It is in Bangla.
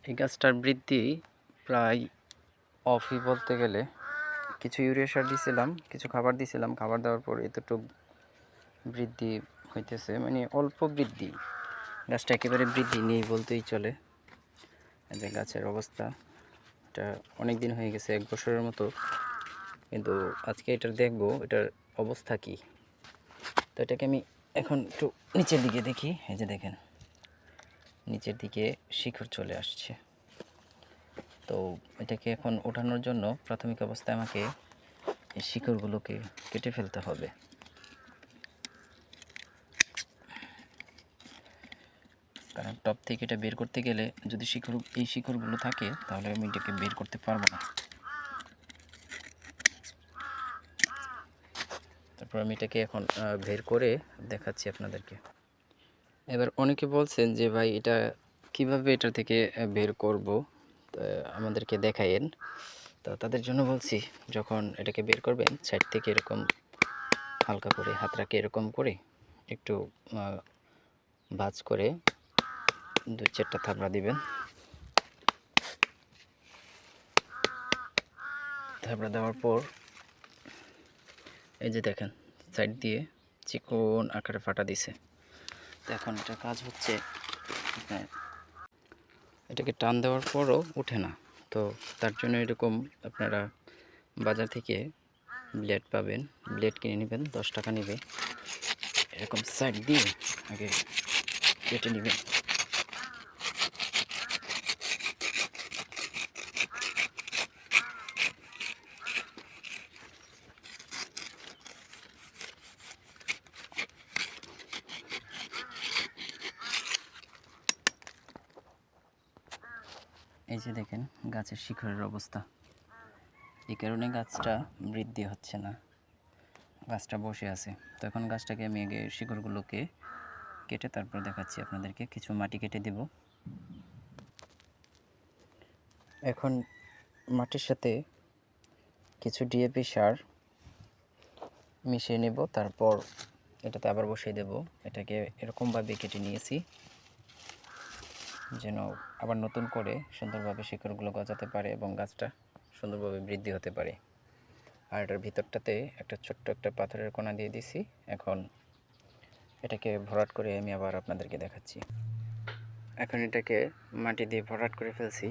এই গাছটার বৃদ্ধি প্রায় অফই বলতে গেলে। কিছু ইউরিয়া সার দিয়েছিলাম, কিছু খাবার দিয়েছিলাম, খাবার দেওয়ার পর এতটুকু বৃদ্ধি হইতেছে, মানে অল্প বৃদ্ধি। গাছটা একেবারে বৃদ্ধি নেই বলতেই চলে। এই যে গাছের অবস্থা, এটা অনেক দিন হয়ে গেছে, 1 বছরের মতো। কিন্তু আজকে এটার দেখবো এটার অবস্থা কি। তো এটাকে আমি এখন একটু নিচের দিকে দেখি। এই যে দেখেন, নিচের দিকে শিকড় চলে আসছে। তো এটাকে এখন ওঠানোর জন্য প্রাথমিক অবস্থায় আমাকে এই শিকড়গুলোকে কেটে ফেলতে হবে। কারণ টপ থেকে এটা বের করতে গেলে যদি এই শিকড়গুলো থাকে তাহলে আমি এটাকে বের করতে পারবো না। তারপর আমি এটাকে এখন বের করে দেখাচ্ছি আপনাদেরকে। এবার অনেকে বলছেন যে ভাই এটা কিভাবে এটা থেকে বের করব, আমাদেরকে দেখায়েন। তো তাদের জন্য বলছি, যখন এটাকে বের করবেন সাইড থেকে এরকম হালকা করে হাতটাকে এরকম করে একটু ভাঁজ করে 2-4টা থাবড়া দিবেন। থাবড়া দেওয়ার পর এই যে দেখেন সাইড দিয়ে চিকন আকারে ফাটা দিছে। তো এখন এটা কাজ হচ্ছে, এটাকে টান দেওয়ার পরও ওঠে না। তো তার জন্য এরকম আপনারা বাজার থেকে ব্লেড পাবেন, ব্লেড কিনে নেবেন, 10 টাকা নেবে। এরকম সাইড দিয়ে আগে কেটে নেবেন। এই যে দেখেন গাছের শিকড়ের অবস্থা, এই কারণে গাছটা বৃদ্ধি হচ্ছে না, গাছটা বসে আছে। তো এখন গাছটাকে আমি আগে শিকড়গুলোকে কেটে তারপর দেখাচ্ছি আপনাদেরকে। কিছু মাটি কেটে দেব। এখন মাটির সাথে কিছু ডিএপি সার মিশিয়ে নেব, তারপর এটাতে আবার বসিয়ে দেব। এটাকে এরকমভাবে কেটে নিয়েছি যেন আবার নতুন করে সুন্দরভাবে শিকড়গুলো গজাতে পারে এবং গাছটা সুন্দরভাবে বৃদ্ধি হতে পারে। আর এটার ভিতরটাতে একটা ছোট্ট একটা পাথরের কোনা দিয়ে দিছি। এখন এটাকে ভরাট করে আমি আবার আপনাদেরকে দেখাচ্ছি। এখন এটাকে মাটি দিয়ে ভরাট করে ফেলছি।